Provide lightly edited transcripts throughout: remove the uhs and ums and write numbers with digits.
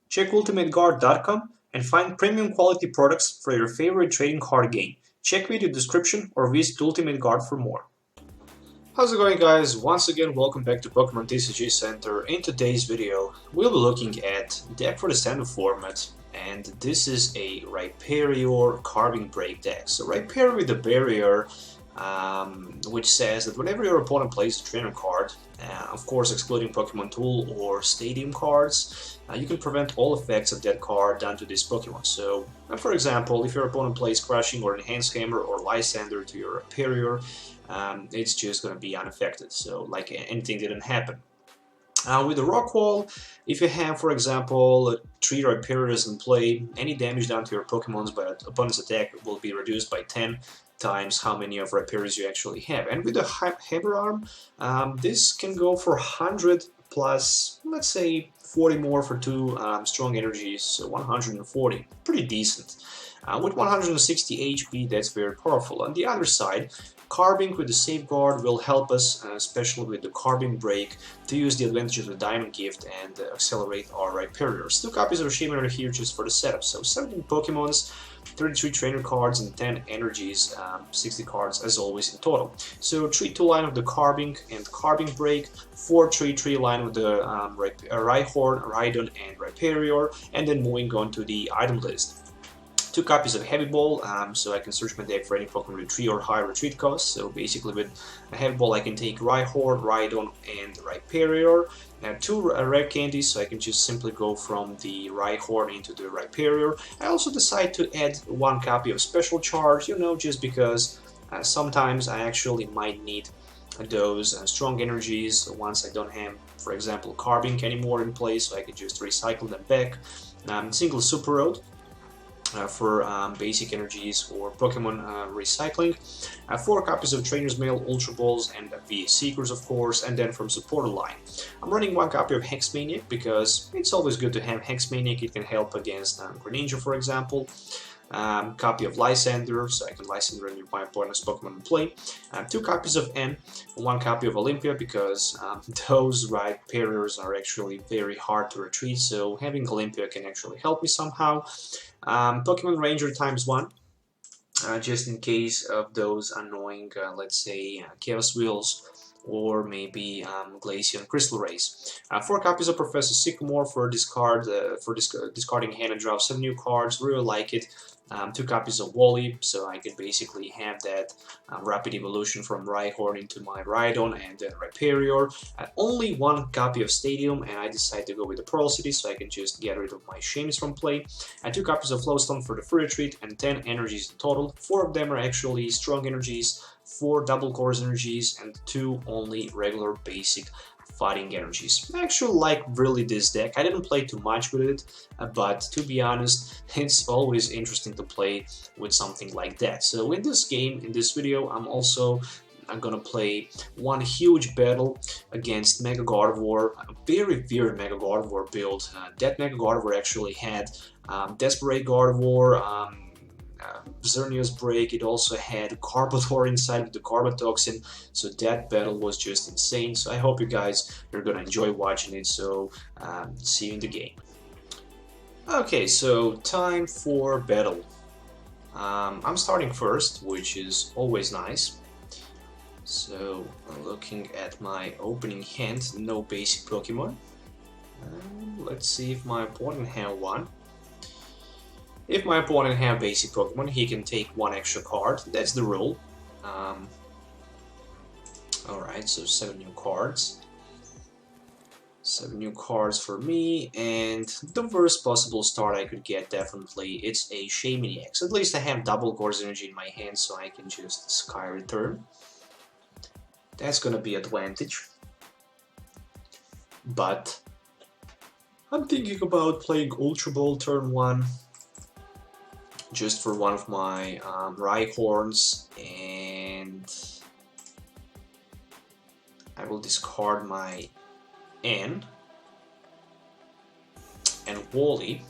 Check ultimateguard.com and find premium quality products for your favorite trading card game. Check video description or visit Ultimate Guard for more. How's it going, guys? Once again, welcome back to Pokemon TCG Center. In today's video, we'll be looking at deck for the standard format, and this is a Rhyperior Carbink BREAK deck. So Rhyperior with the barrier, which says that whenever your opponent plays a trainer card, of course excluding Pokemon Tool or Stadium cards, you can prevent all effects of that card done to this Pokemon. So, for example, if your opponent plays Crushing or Enhanced Hammer or Lysandre to your Rhyperior, it's just going to be unaffected, so like anything didn't happen. With the Rock Wall, if you have, for example, 3 Rhyperiors in play, any damage done to your Pokemons by opponent's attack will be reduced by 10 times how many of Rhyperiors you actually have. And with the Hammer Arm, this can go for 100 plus, let's say, 40 more for 2 Strong Energies, so 140. Pretty decent. With 160 HP, that's very powerful. On the other side, Carbink with the Safeguard will help us, especially with the Carbink Break, to use the advantage of the Diamond Gift and accelerate our Rhyperiors. 2 copies of Shaymin are here just for the setup, so 17 Pokemons, 33 trainer cards and 10 energies, 60 cards as always in total. So 3-2 line of the Carbink and Carbink Break, 4-3-3 line with the Rhyhorn, Rhydon and Rhyperior, and then moving on to the item list. 2 copies of Heavy Ball, so I can search my deck for any Pokemon with 3 or higher retreat costs. So basically with a Heavy Ball I can take Rhyhorn, Rhydon and Rhyperior. 2 Rare Candies, so I can just simply go from the Rhyhorn into the Rhyperior. I also decide to add 1 copy of Special Charge, just because sometimes I actually might need those strong energies once I don't have, for example, Carbink anymore in place, so I can just recycle them back. Single Super Rod for basic energies or Pokemon recycling. 4 copies of Trainers Mail Ultra Balls and VA Seekers, of course, and then from supporter line. I'm running 1 copy of Hex Maniac because it's always good to have Hex Maniac. It can help against Greninja, for example. Copy of Lysandre, so I can Lysandre any of my opponent's Pokemon in play. 2 copies of N, 1 copy of Olympia because those Rhyperiors are actually very hard to retreat, so having Olympia can actually help me somehow. Pokémon Ranger ×1, just in case of those annoying, let's say, Chaos Wheels or maybe Glaceon Crystal Rays. 4 copies of Professor Sycamore for discarding hand and draw 7 new cards, really like it. 2 copies of Wally, so I can basically have that rapid evolution from Rhyhorn into my Rhydon and then Rhyperior. Only 1 copy of Stadium, and I decide to go with the Parallel City, so I can just get rid of my Shaymin from play. 2 copies of Float Stone for the free retreat, and 10 energies in total. 4 of them are actually strong energies, 4 double cores energies, and 2 only regular basic fighting energies. I actually like really this deck. I didn't play too much with it, but to be honest, it's always interesting to play with something like that. So in this game, in this video, I'm gonna play 1 huge battle against Mega Gardevoir, a very weird Mega Gardevoir build. That Mega Gardevoir actually had Desperate Gardevoir, Xerneas Break. It also had Carpador inside with the Carbatoxin, so that battle was just insane. So I hope you guys are gonna enjoy watching it, so see you in the game. Okay, so time for battle. I'm starting first, which is always nice. So looking at my opening hand, no basic Pokemon. Let's see if my opponent has 1. If my opponent has basic Pokemon, he can take 1 extra card. That's the rule. Alright, so 7 new cards. 7 new cards for me, and the worst possible start I could get, definitely, it's a Shaymin-EX. At least I have double Course Energy in my hand, so I can just Sky Return. That's gonna be advantage. But I'm thinking about playing Ultra Ball turn 1. Just for 1 of my Rhyhorns, and I will discard my N and Wally,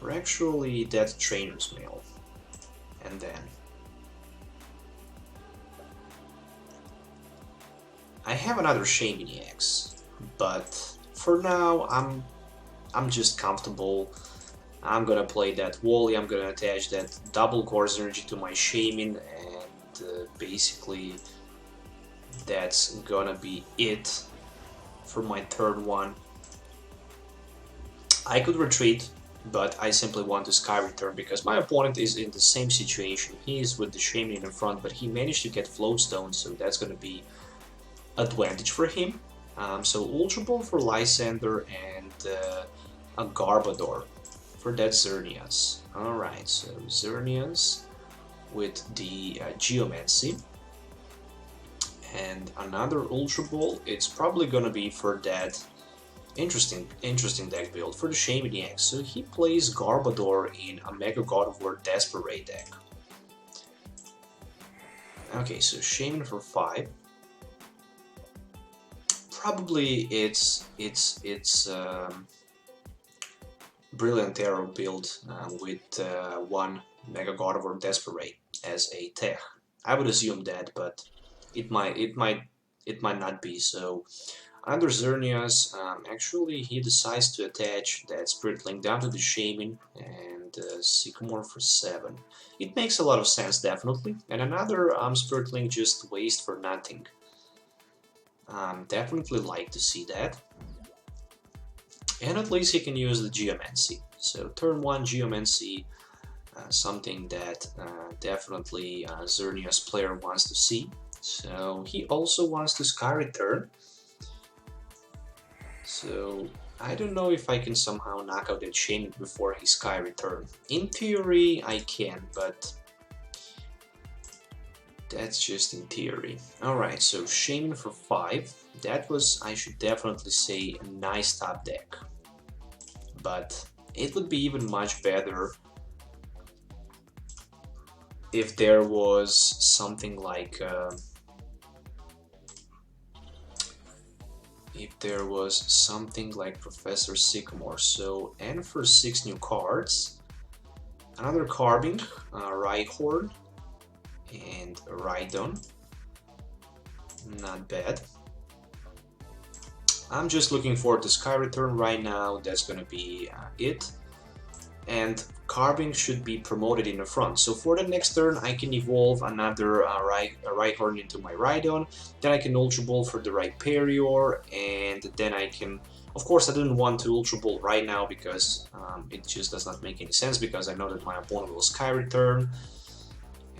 or actually that Trainers Mail, and then I have another Shaymin-EX, but for now I'm I'm just comfortable. I'm gonna play that Wally, I'm gonna attach that double course energy to my Shaymin, and basically that's gonna be it for my turn one. I could retreat, but I simply want to Sky Return because my opponent is in the same situation. He is with the Shaymin in front, but he managed to get Float Stone, so that's gonna be advantage for him. So Ultra Ball for Lysandre and a Garbodor for that Xerneas. Alright, so Xerneas with the Geomancy. And another Ultra Ball, it's probably gonna be for that interesting deck build for the Shaymin-EX. So he plays Garbodor in a Mega God of War Desperate deck. Okay, so Shaymin for 5. Probably it's Brilliant Arrow build with one Mega God of War Desperate as a tech. I would assume that, but it might not be. So under Xerneas, actually he decides to attach that Spirit Link down to the Shaymin and Sycamore for 7. It makes a lot of sense, definitely. And another Spirit Link just waste for nothing. Definitely like to see that. And at least he can use the Geomancy. So turn 1 Geomancy, something that definitely Xerneas player wants to see. So he also wants to Sky Return. So I don't know if I can somehow knock out that Shaymin before he Sky Return. In theory I can, but that's just in theory. Alright, so Shaymin for 5. That was, I should definitely say, a nice top deck. But it would be even much better if there was something like Professor Sycamore. So, and for 6 new cards, another Carbink, Rhyhorn, and Rhydon. Not bad. I'm just looking forward to Sky Return right now. That's gonna be it. And Carbink should be promoted in the front. So for the next turn, I can evolve another Rhyhorn into my Rhydon. Then I can Ultra Ball for the Rhyperior, and then I can. Of course, I didn't want to Ultra Ball right now because it just does not make any sense. Because I know that my opponent will Sky Return.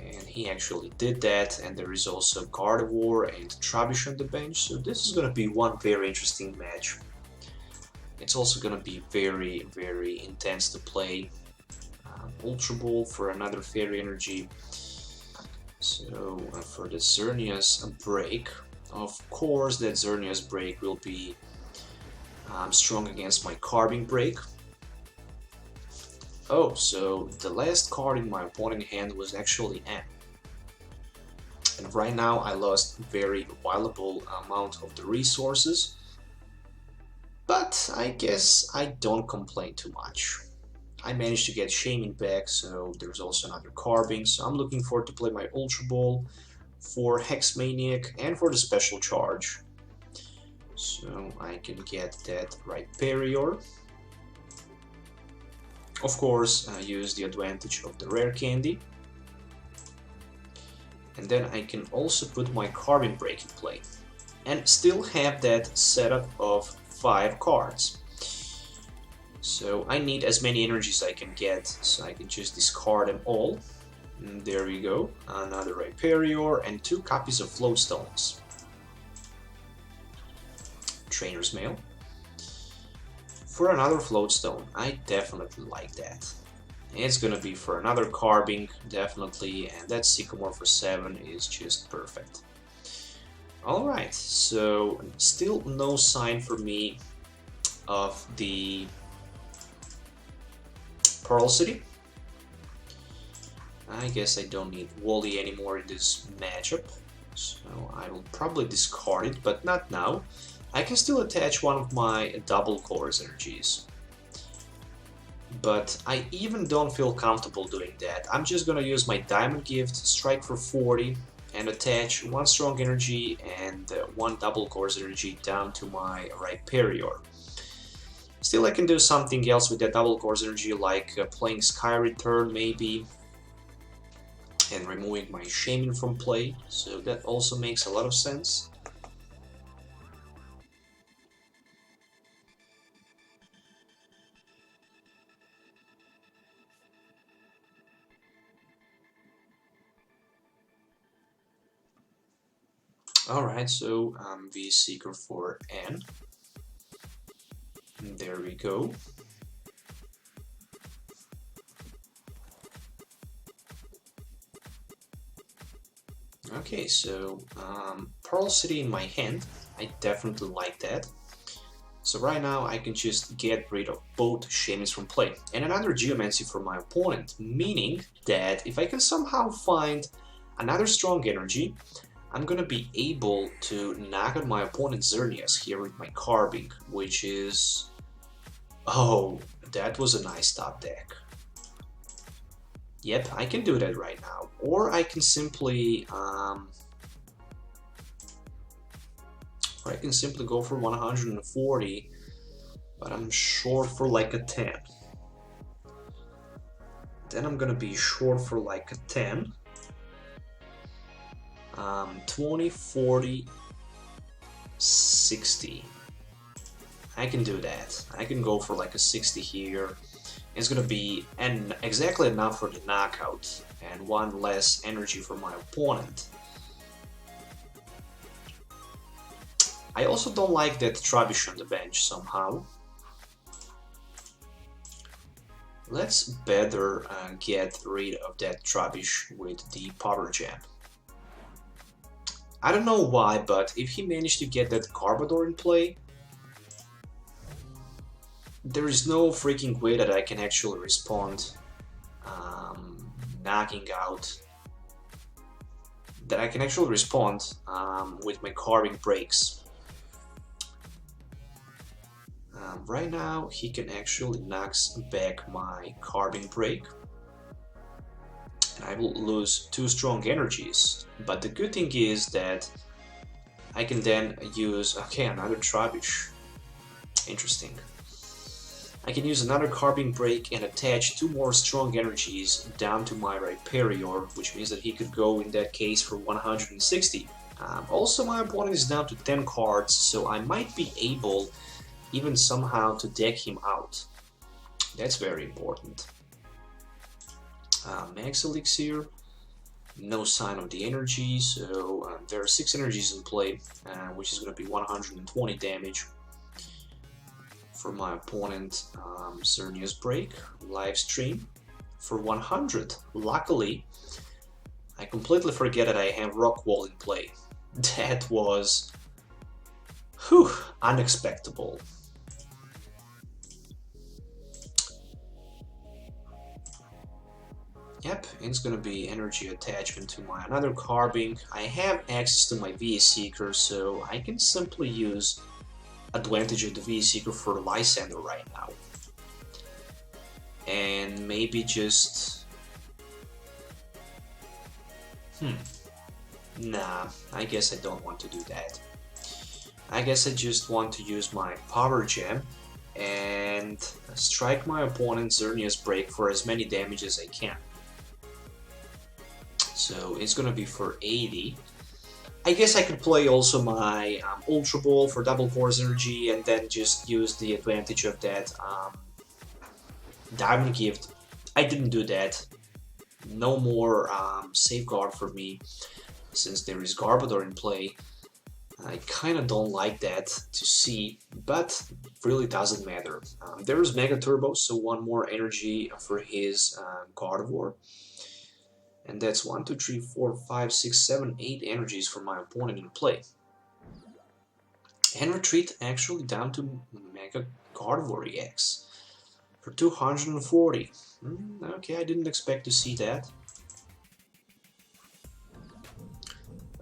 And he actually did that, and there is also Gardevoir and Trubbish on the bench, so this is going to be one very interesting match. It's also going to be very, very intense to play. Ultra Ball for another Fairy Energy. So for the Xerneas break, of course that Xerneas break will be strong against my Carbink break. Oh, so the last card in my opponent's hand was actually M. And right now I lost very valuable amount of the resources. But I guess I don't complain too much. I managed to get Shaymin back, so there's also another Carbink. So I'm looking forward to play my Ultra Ball for Hex Maniac and for the Special Charge. So I can get that Rhyperior. Of course, use the advantage of the Rare Candy. And then I can also put my Carbink break in play. And still have that setup of 5 cards. So I need as many energies I can get, so I can just discard them all. And there we go, another Rhyperior and 2 copies of Float Stones. Trainers Mail. For another Float Stone, I definitely like that. It's gonna be for another Carbink, definitely, and that Sycamore for 7 is just perfect. Alright, so still no sign for me of the Parallel City. I guess I don't need Wally anymore in this matchup, so I will probably discard it, but not now. I can still attach one of my double course energies, but I even don't feel comfortable doing that. I'm just gonna use my Diamond Gift, strike for 40, and attach 1 strong energy and 1 double course energy down to my Rhyperior. Still, I can do something else with that double course energy, like playing Sky Return maybe, and removing my Shaymin from play, so that also makes a lot of sense. Alright, so V Seeker for N. There we go. Okay, so Parallel City in my hand. I definitely like that. So right now I can just get rid of both Shaymins from play and another Geomancy for my opponent, meaning that if I can somehow find another Strong Energy, I'm gonna be able to knock out my opponent's Xerneas here with my Carbink, which is... oh, that was a nice top deck. Yep, I can do that right now. Or I can simply go for 140, but I'm short for like a 10. Then I'm gonna be short for like a 10. 20, 40, 60. I can do that. I can go for like a 60 here. It's gonna be exactly enough for the knockout and one less energy for my opponent. I also don't like that Trubbish on the bench somehow. Let's better get rid of that Trubbish with the Power Jam. I don't know why, but if he managed to get that Garbodor in play, there is no freaking way that I can actually respond knocking out. That I can actually respond with my Carbink breaks. Right now, he can actually knock back my Carbink break. And I will lose 2 strong energies. But the good thing is that I can then use... okay, another Trubbish. Interesting. I can use another Carbink break and attach 2 more strong energies down to my Rhyperior, which means that he could go in that case for 160. Also, my opponent is down to 10 cards, so I might be able even somehow to deck him out. That's very important. Max Elixir, no sign of the energy, so there are 6 energies in play, which is going to be 120 damage. For my opponent, Xerneas break, live stream for 100. Luckily, I completely forget that I have Rock Wall in play. That was unexpected. Yep, it's gonna be energy attachment to my another Carbink. I have access to my V Seeker, so I can simply use advantage of the V Seeker for Lysandre right now. And maybe just... nah, I guess I don't want to do that. I guess I just want to use my Power Gem and strike my opponent's Xerneas break for as many damage as I can. So it's gonna be for 80. I guess I could play also my Ultra Ball for double course energy and then just use the advantage of that Diamond Gift. I didn't do that. No more safeguard for me since there is Garbodor in play. I kind of don't like that to see, but really doesn't matter. There is Mega Turbo, so 1 more energy for his Gardevoir. And that's 1, 2, 3, 4, 5, 6, 7, 8 energies for my opponent in play. And retreat actually down to Mega Gardevoir EX for 240. Okay, I didn't expect to see that.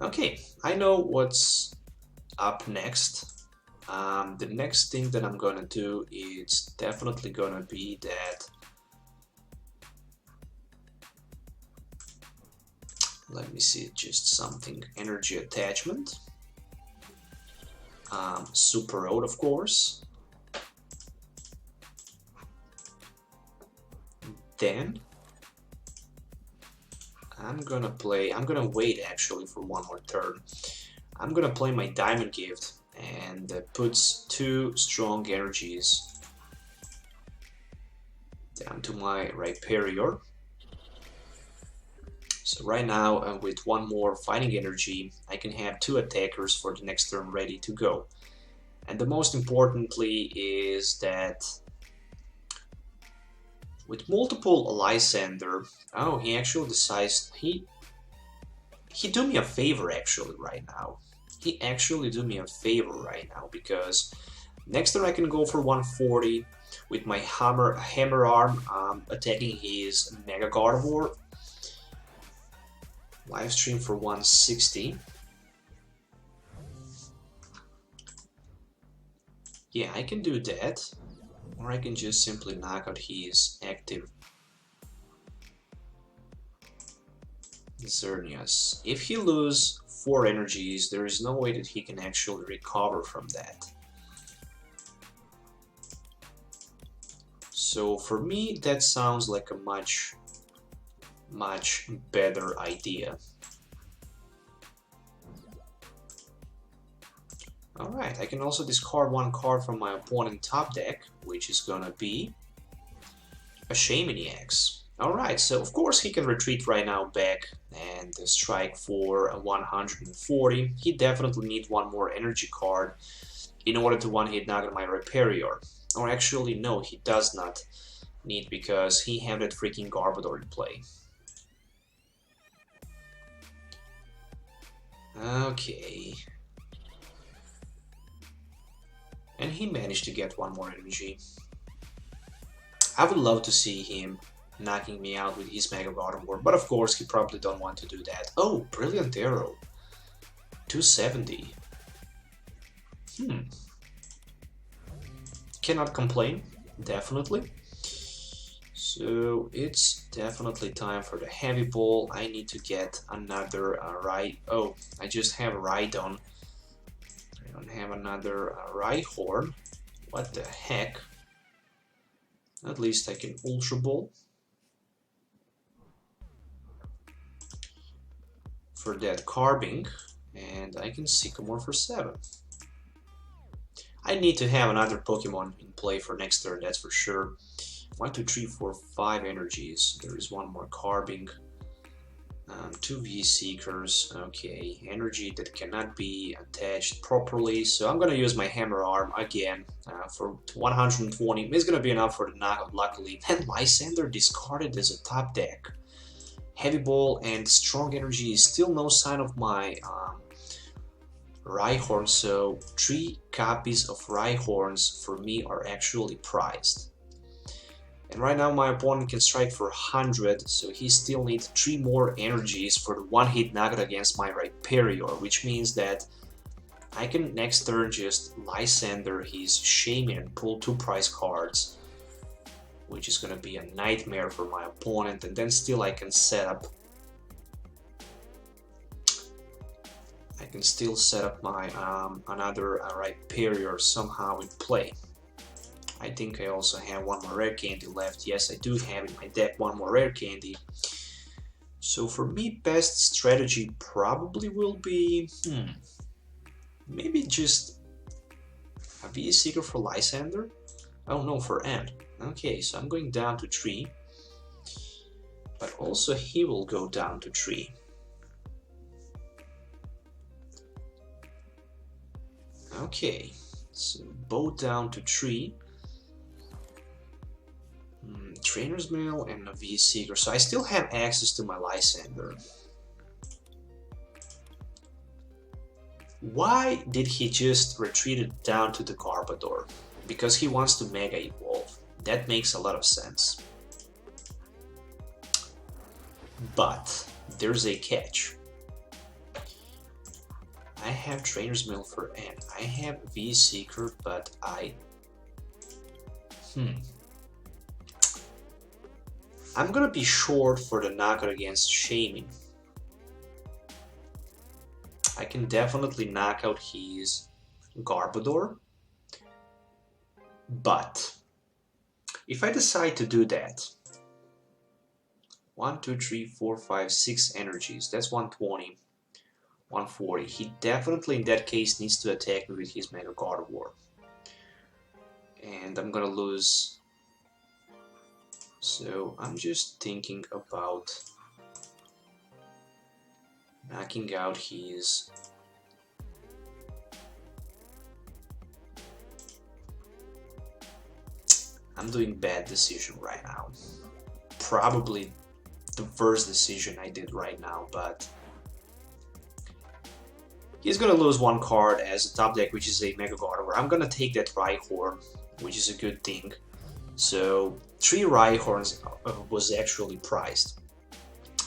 Okay, I know what's up next. The next thing that I'm gonna do is definitely gonna be that... let me see, just something. Energy attachment. Super Rod, of course. then I'm gonna wait actually for one more turn. I'm gonna play my Diamond Gift and puts 2 strong energies down to my Rhyperior. So right now, with one more fighting energy, I can have 2 attackers for the next turn ready to go. And the most importantly is that with multiple Lysandre, oh, he actually decides, he do me a favor actually right now. He actually do me a favor right now, because next turn I can go for 140 with my hammer arm, attacking his Mega Gardevoir. Live stream for 160. Yeah, I can do that. Or I can just simply knock out his active Xerneas. If he loses 4 energies, there is no way that he can actually recover from that. So for me, that sounds like a much better idea. Alright, I can also discard 1 card from my opponent's top deck, which is gonna be a Shaymin-EX. Alright, so of course he can retreat right now back and strike for a 140. He definitely needs 1 more energy card in order to one-hit knock out my Rhyperior. Or actually, no, he does not need, because he have that freaking Garbodor in play. Okay. And he managed to get 1 more energy. I would love to see him knocking me out with his Mega Gardevoir, but of course he probably don't want to do that. Oh, Brilliant Arrow. 270. Cannot complain, definitely. So it's definitely time for the Heavy Ball. I need to get another oh, I just have Rhydon. I don't have another Rhyhorn. What the heck? At least I can Ultra Ball. For that Carbink, and I can Sycamore for 7. I need to have another Pokemon in play for next turn, that's for sure. 1, 2, 3, 4, 5 energies. There is 1 more Carbink. 2 V-Seekers. Okay, energy that cannot be attached properly. So I'm gonna use my Hammer Arm again for 120. It's gonna be enough for the knockout, luckily. And Lysandre discarded as a top deck. Heavy Ball and Strong Energy is still no sign of my Rhyhorn, so 3 copies of Rhyhorns for me are actually prized. And right now my opponent can strike for 100, so he still needs 3 more energies for the one-hit knockout against my Rhyperior, which means that I can next turn just Lysandre his Shaymin and pull 2 prize cards, which is gonna be a nightmare for my opponent, and then still I can set up my another Rhyperior somehow in play. I think I also have 1 more Rare Candy left. Yes, I do have in my deck 1 more Rare Candy. So for me, best strategy probably will be maybe just a V-Seeker for Lysandre. Oh no, for Ant. Okay, so I'm going down to 3. But also he will go down to 3. Okay, so both down to 3. Trainers Mail and a V-Seeker. So I still have access to my Lysandre. Why did he just retreat it down to the Garbodor? Because he wants to Mega Evolve. That makes a lot of sense. But there's a catch. I have Trainer's Mail for N. I have V-Seeker, but I'm gonna be short for the knockout against Shaymin. I can definitely knock out his Garbodor, but if I decide to do that, 1, 2, 3, 4, 5, 6 energies. That's 120, 140. He definitely in that case needs to attack me with his Mega Gardevoir. And I'm gonna lose. So I'm just thinking about knocking out his I'm doing bad decision right now. Probably the worst decision I did right now, but he's gonna lose one card as a top deck, which is a Mega Gardevoir. I'm gonna take that Rhyhorn, which is a good thing. So 3 Rhyhorns was actually priced.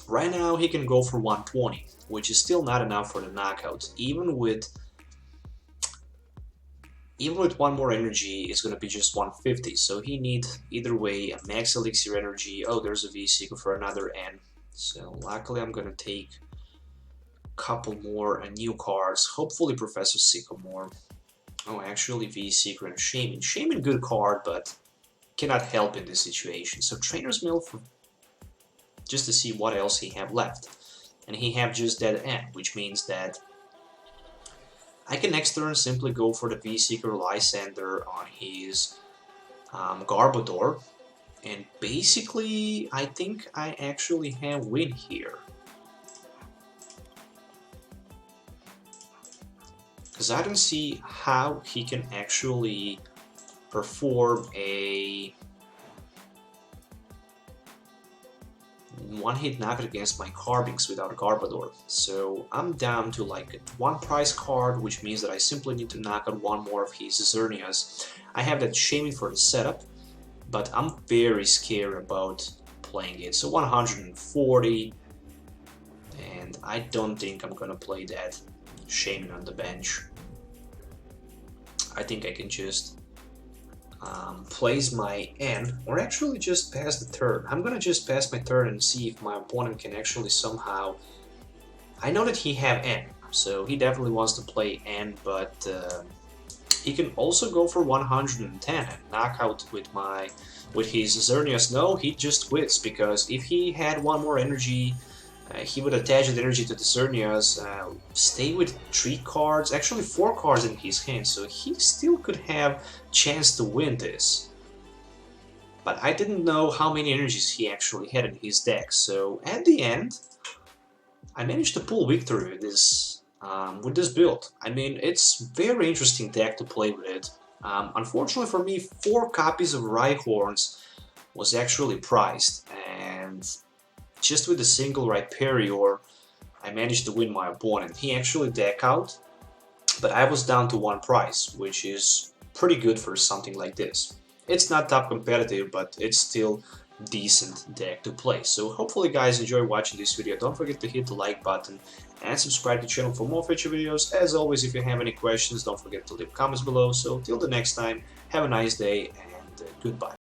Right now he can go for 120, which is still not enough for the knockout. Even with one more energy, it's gonna be just 150. So he needs either way a max elixir energy. Oh, there's a V-Seeker for another N. So luckily I'm gonna take a couple more new cards. Hopefully Professor Sycamore. Oh, actually V-Seeker and Shaymin. Shaymin good card, but cannot help in this situation. So Trainers Mail for just to see what else he have left. And he have just that N, which means that I can next turn simply go for the V-Seeker Lysandre on his Garbodor, and basically I think I actually have win here. Because I don't see how he can actually perform a one-hit knockout against my Carbinks without Garbodor. So I'm down to like one price card, which means that I simply need to knock out one more of his Xerneas. I have that Shaymin for the setup, but I'm very scared about playing it. So 140, and I don't think I'm gonna play that Shaymin on the bench. I think I can just place my N, or actually just pass the turn. I'm gonna just pass my turn and see if my opponent can actually somehow... I know that he have N, so he definitely wants to play N, but he can also go for 110 and knock out with his Xerneas. No, he just quits, because if he had one more energy, he would attach that energy to the Xerneas, stay with 3 cards, actually 4 cards in his hand, so he still could have chance to win this. But I didn't know how many energies he actually had in his deck, so at the end, I managed to pull victory with this build. I mean, it's very interesting deck to play with it. Unfortunately for me, 4 copies of Rhyhorns was actually priced, and just with a single Rhyperior, I managed to win my opponent. He actually deck out, but I was down to 1 price, which is pretty good for something like this. It's not top competitive, but it's still decent deck to play. So hopefully guys enjoy watching this video. Don't forget to hit the like button and subscribe to the channel for more future videos. As always, if you have any questions, don't forget to leave comments below. So till the next time, have a nice day and goodbye.